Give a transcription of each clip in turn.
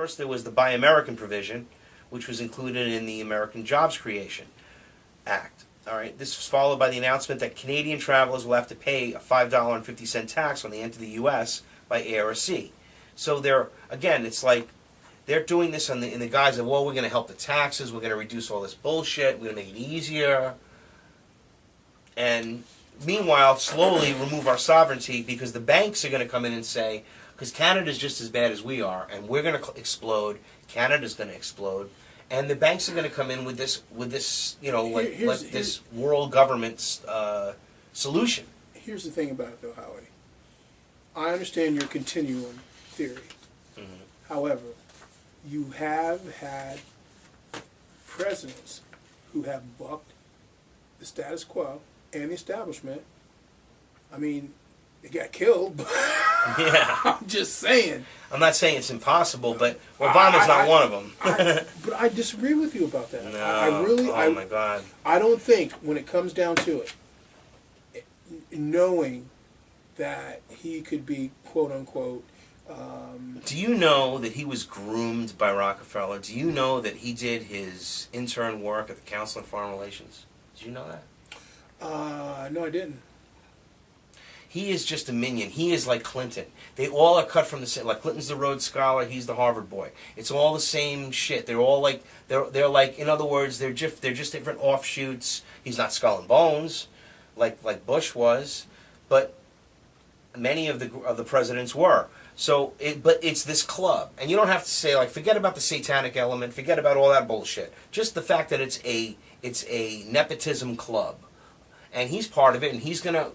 First, there was the Buy American provision, which was included in the American Jobs Creation Act. All right. This was followed by the announcement that Canadian travelers will have to pay a $5.50 tax when they enter the U.S. by air or sea. So it's like they're doing this in the guise of, well, we're going to help the taxes, we're going to reduce all this bullshit, we're going to make it easier. And meanwhile, slowly remove our sovereignty because the banks are going to come in and say, because Canada's just as bad as we are, and we're going to explode, Canada's going to explode, and the banks are going to come in with this, this world government's solution. Here's the thing about it, though, Howie. I understand your continuum theory. Mm-hmm. However, you have had presidents who have bucked the status quo and the establishment. I mean, they got killed, but yeah. I'm just saying. I'm not saying it's impossible, but Obama's not one of them. But I disagree with you about that. No. Oh my God. I don't think, when it comes down to it, knowing that he could be, quote unquote, do you know that he was groomed by Rockefeller? Do you know that he did his intern work at the Council on Foreign Relations? Did you know that? No, I didn't. He is just a minion. He is like Clinton. They all are cut from the same. Like Clinton's the Rhodes Scholar. He's the Harvard boy. It's all the same shit. They're all like they're like. In other words, they're just different offshoots. He's not Skull and Bones, like Bush was, but many of the presidents were. So, but it's this club, and you don't have to say like forget about the satanic element, forget about all that bullshit. Just the fact that it's a nepotism club. And he's part of it, and he's gonna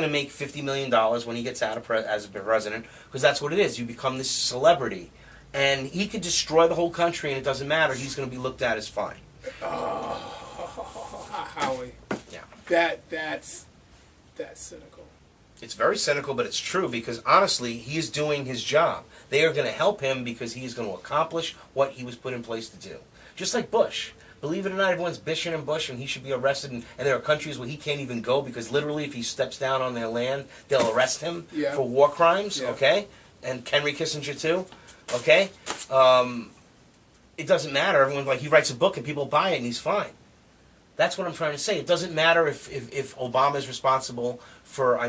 make $50 million when he gets out as a president, because that's what it is. You become this celebrity, and he could destroy the whole country, and it doesn't matter. He's going to be looked at as fine. Howie. Yeah. That's cynical. It's very cynical, but it's true because honestly, he's doing his job. They are going to help him because he's going to accomplish what he was put in place to do. Just like Bush. Believe it or not, everyone's bishing and Bush, and he should be arrested. And there are countries where he can't even go because literally, if he steps down on their land, they'll arrest him for war crimes. Yeah. Okay, and Henry Kissinger too. Okay, it doesn't matter. Everyone's like, he writes a book and people buy it, and he's fine. That's what I'm trying to say. It doesn't matter if Obama is responsible for,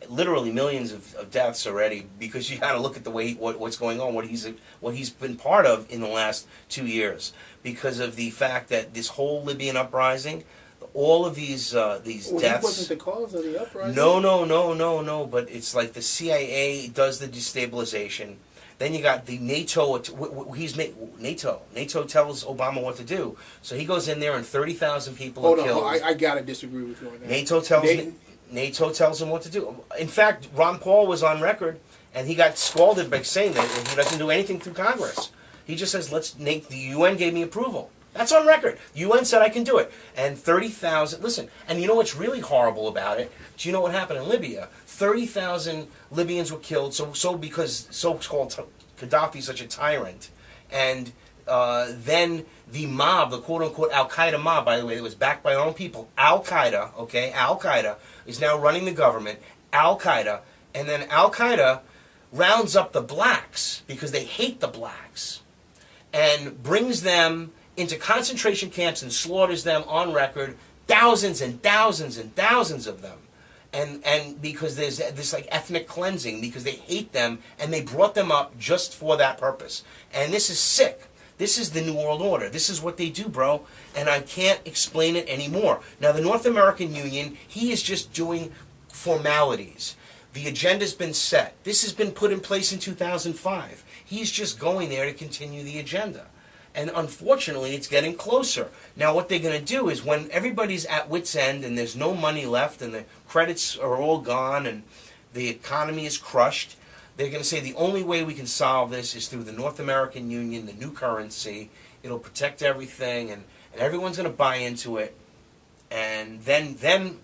literally millions of deaths already, because you got to look at the way what's going on, what he's been part of in the last 2 years, because of the fact that this whole Libyan uprising, all of these deaths. He wasn't the cause of the uprising. No. But it's like the CIA does the destabilization. Then you got the NATO. NATO tells Obama what to do, so he goes in there and 30,000 people are killed. I gotta disagree with you on that. NATO tells him what to do. In fact, Ron Paul was on record, and he got scalded by saying that he doesn't do anything through Congress. He just says, the UN gave me approval. That's on record. The UN said I can do it. And 30,000, listen, and you know what's really horrible about it? Do you know what happened in Libya? 30,000 Libyans were killed, so because so-called Gaddafi's such a tyrant. And then the mob, the quote-unquote Al-Qaeda mob, by the way, that was backed by our own people, Al-Qaeda, okay, Al-Qaeda is now running the government, Al-Qaeda, and then Al-Qaeda rounds up the blacks, because they hate the blacks, and brings them into concentration camps and slaughters them on record, thousands and thousands and thousands of them. And because there's this like ethnic cleansing, because they hate them, and they brought them up just for that purpose. And this is sick. This is the New World Order. This is what they do, bro. And I can't explain it anymore. Now, the North American Union, he is just doing formalities. The agenda's been set. This has been put in place in 2005. He's just going there to continue the agenda. And unfortunately, it's getting closer. Now, what they're going to do is when everybody's at wit's end and there's no money left and the credits are all gone and the economy is crushed, they're going to say the only way we can solve this is through the North American Union, the new currency. It'll protect everything, and everyone's going to buy into it. And then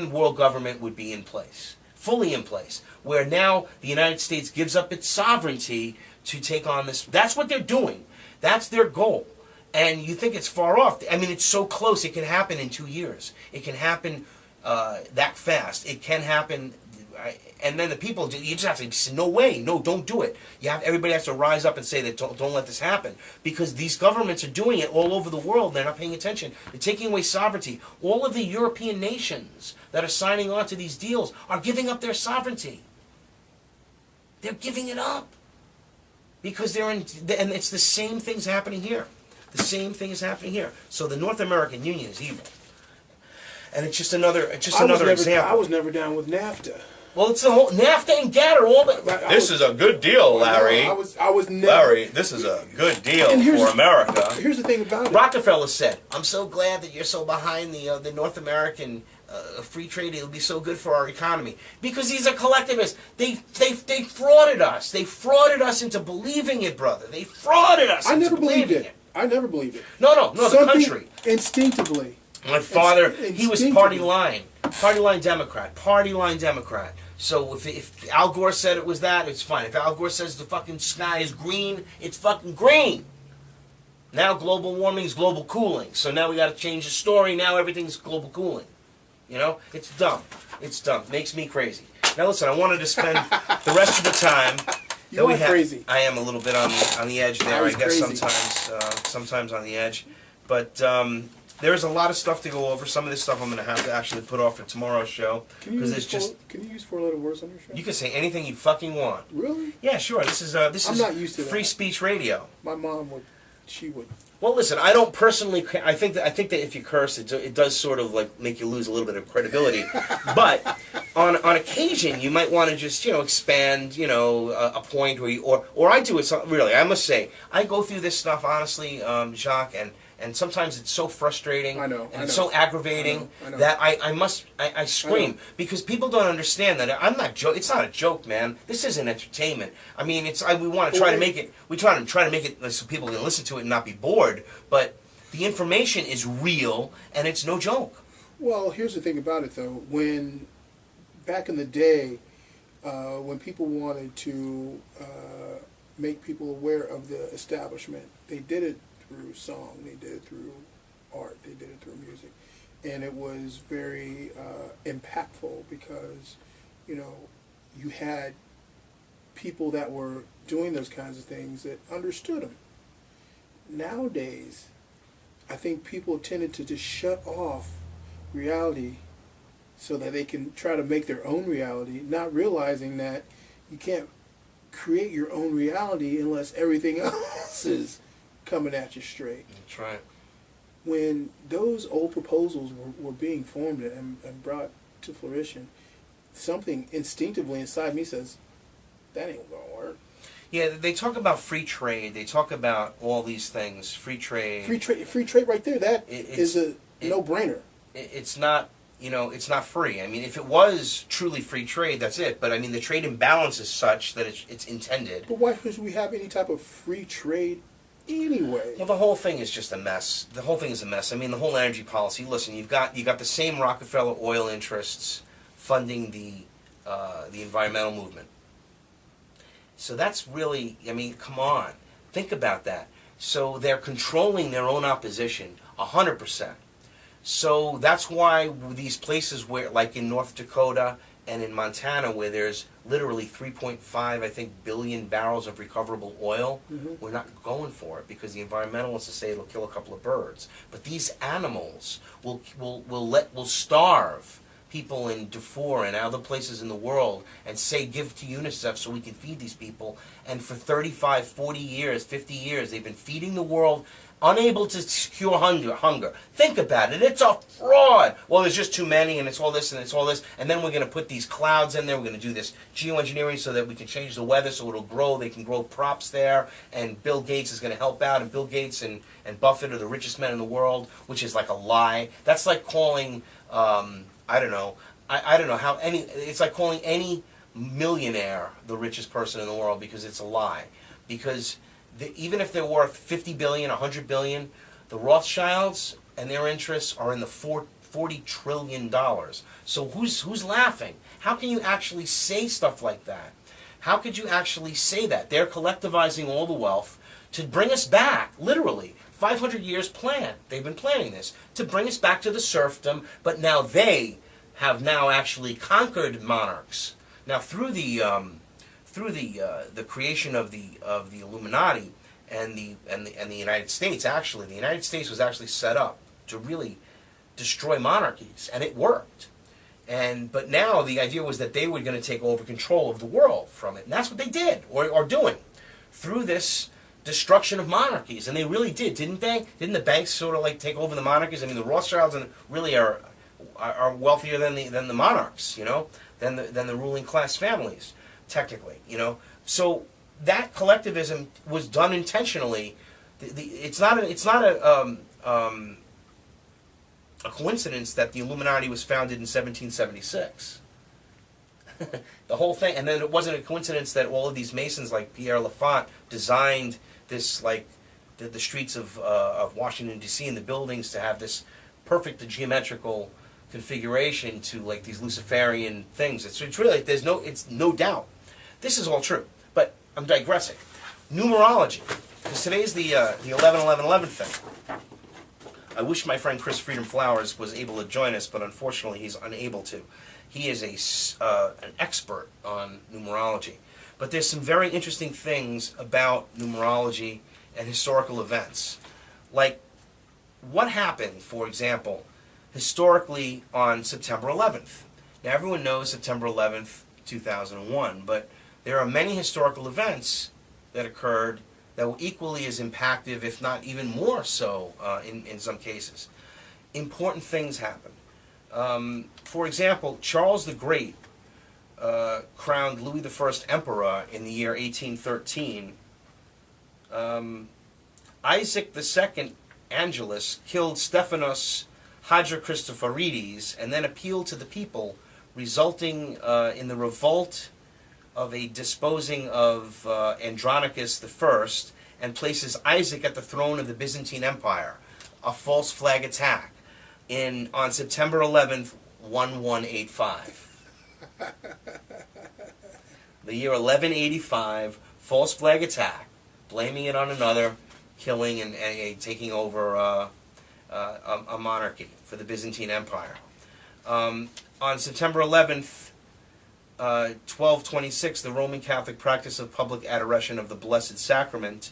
world government would be in place, fully in place, where now the United States gives up its sovereignty to take on this. That's what they're doing. That's their goal. And you think it's far off. I mean, it's so close. It can happen in 2 years. It can happen that fast. It can happen and then the people, you just have to say, no way, no, don't do it. Everybody has to rise up and say that don't let this happen, because these governments are doing it all over the world. They're not paying attention. They're taking away sovereignty. All of the European nations that are signing on to these deals are giving up their sovereignty. They're giving it up because and it's the same things happening here. The same thing is happening here. So the North American Union is evil. And it's just another example. I was never down with NAFTA. Well, it's the whole NAFTA and GATT are all. This is a good deal, Larry. I was never. Larry, this is a good deal for America. Here's the thing about it. Rockefeller said, "I'm so glad that you're so behind the North American free trade. It'll be so good for our economy." Because these are collectivists. They frauded us. They frauded us into believing it, brother. They frauded us. I never believed it. I never believed it. No, the country. Instinctively. My father, he was party line Democrat. So if Al Gore said it was that, it's fine. If Al Gore says the fucking sky is green, it's fucking green. Now global warming is global cooling. So now we got to change the story. Now everything's global cooling. You know, it's dumb. It's dumb. Makes me crazy. Now listen, I wanted to spend the rest of the time. You are crazy. I am a little bit on the edge there. I guess crazy. sometimes on the edge, but. There's a lot of stuff to go over. Some of this stuff I'm going to have to actually put off for tomorrow's show. Can you use four-letter words on your show? You can say anything you fucking want. Really? Yeah, sure. This is I'm not used to free speech radio. My mom would. She would. Well, listen. I don't personally. I think that if you curse, it does sort of like make you lose a little bit of credibility. But on occasion, you might want to just expand a point or I do it. Really, I must say I go through this stuff honestly, Jacques, and sometimes it's so frustrating it's so aggravating that I scream because people don't understand that I'm not joke. It's not a joke, man. This isn't entertainment. I mean, we want to try to make it. We try to make it so people can listen to it and not be bored. But the information is real and it's no joke. Well, here's the thing about it, though. When back in the day, when people wanted to make people aware of the establishment, they did it through song, they did it through art, they did it through music, and it was very impactful because you had people that were doing those kinds of things that understood them. Nowadays, I think people have tended to just shut off reality so that they can try to make their own reality, not realizing that you can't create your own reality unless everything else is coming at you straight. That's right. When those old proposals were being formed and brought to fruition, something instinctively inside me says, that ain't gonna work. Yeah, they talk about free trade. They talk about all these things. Free trade. Free trade right there. That is a no-brainer. It's not, it's not free. I mean, if it was truly free trade, that's it. But I mean, the trade imbalance is such that it's intended. But why should we have any type of free trade anyway? Well, the whole thing is just a mess. The whole thing is a mess. I mean, the whole energy policy. Listen, you got the same Rockefeller oil interests funding the environmental movement. So that's really, I mean, come on, think about that. So they're controlling their own opposition 100%. So that's why these places where, like in North Dakota and in Montana, where there's literally 3.5, I think, billion barrels of recoverable oil, we're not going for it because the environmentalists say it'll kill a couple of birds. But these animals will starve people in Darfur and other places in the world and say give to UNICEF so we can feed these people. And for 35, 40 years, 50 years, they've been feeding the world, unable to cure hunger. Think about it. It's a fraud. Well, there's just too many, and it's all this, and it's all this. And then we're going to put these clouds in there. We're going to do this geoengineering so that we can change the weather so it'll grow. They can grow crops there. And Bill Gates is going to help out. And Bill Gates and Buffett are the richest men in the world, which is like a lie. That's like calling, I don't know how it's like calling any millionaire the richest person in the world because it's a lie. Because even if they're worth 50 billion, 100 billion, the Rothschilds and their interests are in the $40 trillion. So who's laughing? How can you actually say stuff like that? How could you actually say that? They're collectivizing all the wealth to bring us back, literally. 500 years plan. They've been planning this to bring us back to the serfdom, but now they have actually conquered monarchs. Now through the creation of the Illuminati and the United States, actually, the United States was actually set up to really destroy monarchies, and it worked. But now the idea was that they were going to take over control of the world from it, and that's what they did, or are doing, through this destruction of monarchies. And they really did, didn't they? Didn't the banks sort of like take over the monarchies? I mean, the Rothschilds really are wealthier than the monarchs, you know, than the ruling class families, technically, you know. So that collectivism was done intentionally. It's not a coincidence that the Illuminati was founded in 1776. The whole thing, and then it wasn't a coincidence that all of these Masons, like Pierre Lafont, designed this, like the streets of Washington D.C. and the buildings to have this perfect geometrical configuration to like these Luciferian things. It's really it's no doubt. This is all true, but I'm digressing. Numerology, because today's the 11-11-11 thing. I wish my friend Chris Freedom Flowers was able to join us, but unfortunately he's unable to. He is an expert on numerology. But there's some very interesting things about numerology and historical events. Like what happened, for example, historically on September 11th. Now everyone knows September 11th, 2001, but there are many historical events that occurred that were equally as impactful, if not even more so, in some cases. Important things happened. For example, Charles the Great crowned Louis I emperor in the year 1813. Isaac II Angelus killed Stephanos Hadricristophoridis and then appealed to the people, resulting in the revolt of a disposing of Andronicus I, and places Isaac at the throne of the Byzantine Empire, a false flag attack on September 11th, 1185. The year 1185, false flag attack, blaming it on another, killing and taking over a monarchy for the Byzantine Empire. On September 11th, 1226, the Roman Catholic practice of public adoration of the Blessed Sacrament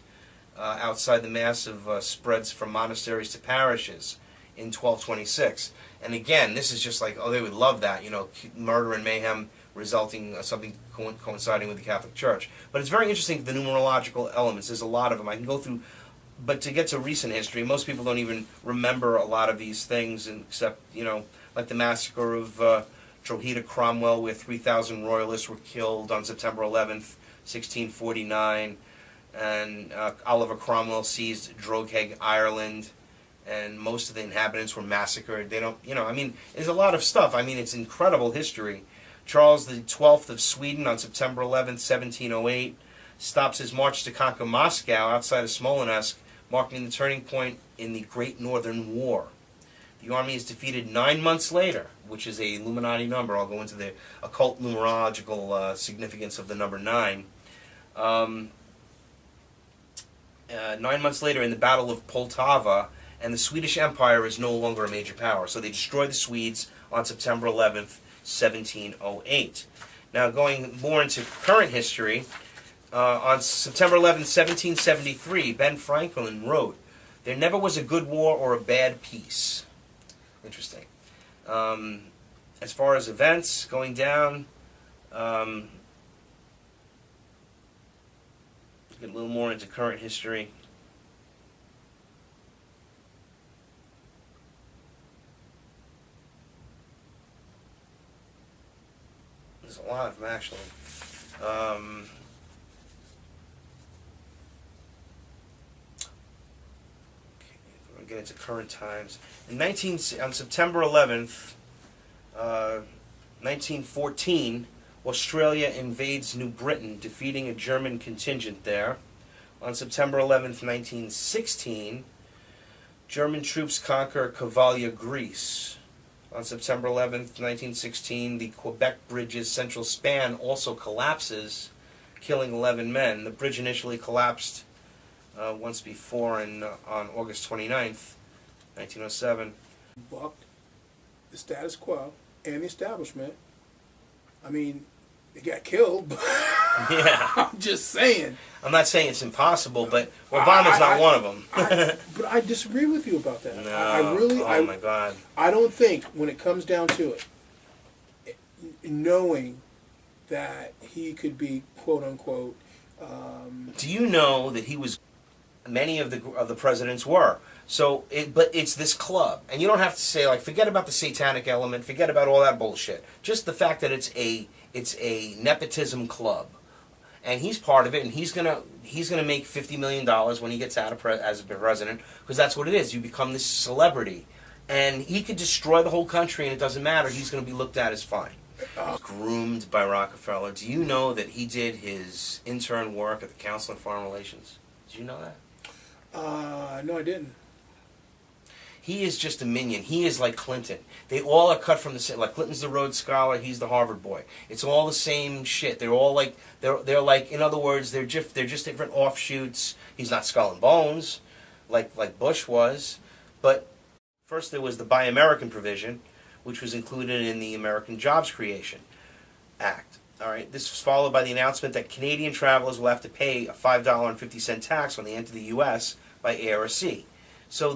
outside the Mass spreads from monasteries to parishes in 1226. And again, this is just like, oh, they would love that, you know, murder and mayhem resulting something coinciding with the Catholic Church. But it's very interesting, the numerological elements. There's a lot of them. I can go through, but to get to recent history, most people don't even remember a lot of these things, except, you know, like the massacre of Drogheda Cromwell, where 3,000 royalists were killed on September 11th, 1649, and Oliver Cromwell seized Drogheda, Ireland, and most of the inhabitants were massacred. They don't, you know, I mean, there's a lot of stuff. I mean, it's incredible history. Charles the 12th of Sweden on September 11th, 1708, stops his march to conquer Moscow outside of Smolensk, marking the turning point in the Great Northern War. The army is defeated 9 months later, which is a Illuminati number. I'll go into the occult numerological significance of the number 9. 9 months later, in the Battle of Poltava, and the Swedish Empire is no longer a major power. So they destroy the Swedes on September 11th, 1708. Now, going more into current history, on September 11th, 1773, Ben Franklin wrote, "There never was a good war or a bad peace." Interesting. As far as events going down, get a little more into current history. There's a lot of them, actually. We'll get into current times. On September 11th, 1914, Australia invades New Britain, defeating a German contingent there. On September 11th, 1916, German troops conquer Cavalia, Greece. On September 11th, 1916, the Quebec Bridge's central span also collapses, killing 11 men. The bridge initially collapsed once before on August 29th, 1907. Bucked the status quo and the establishment. I mean, They got killed. But Yeah. I'm just saying. I'm not saying it's impossible, but Obama's not one of them. But I disagree with you about that. No. I really. Oh my God. I don't think when it comes down to it, knowing that he could be quote unquote. Do you know that he was? Many of the presidents were. So, but it's this club, and you don't have to say like, forget about the satanic element, forget about all that bullshit. Just the fact that it's a nepotism club, and he's part of it, and he's gonna make $50 million when he gets out of as a president, because that's what it is. You become this celebrity, and he could destroy the whole country, and it doesn't matter. He's gonna be looked at as fine. Groomed by Rockefeller. Do you know that he did his intern work at the Council on Foreign Relations? Did you know that? No, I didn't. He is just a minion. He is like Clinton. They all are cut from the same. Like Clinton's the Rhodes Scholar. He's the Harvard boy. It's all the same shit. They're all like they're like. In other words, they're just different offshoots. He's not Skull and Bones, like Bush was. But first there was the Buy American provision, which was included in the American Jobs Creation Act. All right. This was followed by the announcement that Canadian travelers will have to pay a $5.50 tax when they enter the U.S. by air or sea. So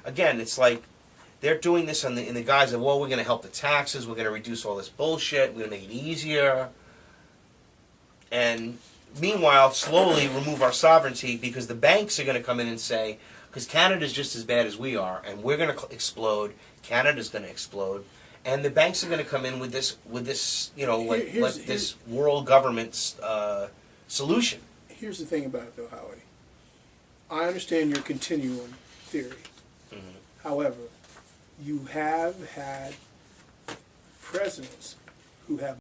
it's like they're doing this in the guise of, well, we're going to help the taxes, we're going to reduce all this bullshit, we're going to make it easier, and meanwhile, slowly remove our sovereignty because the banks are going to come in and say, because Canada's just as bad as we are, and we're going to explode, Canada's going to explode, and the banks are going to come in with this, this world government's solution. Here's the thing about it, though, Howie. I understand your continuum theory. Mm-hmm. However, you have had presidents who have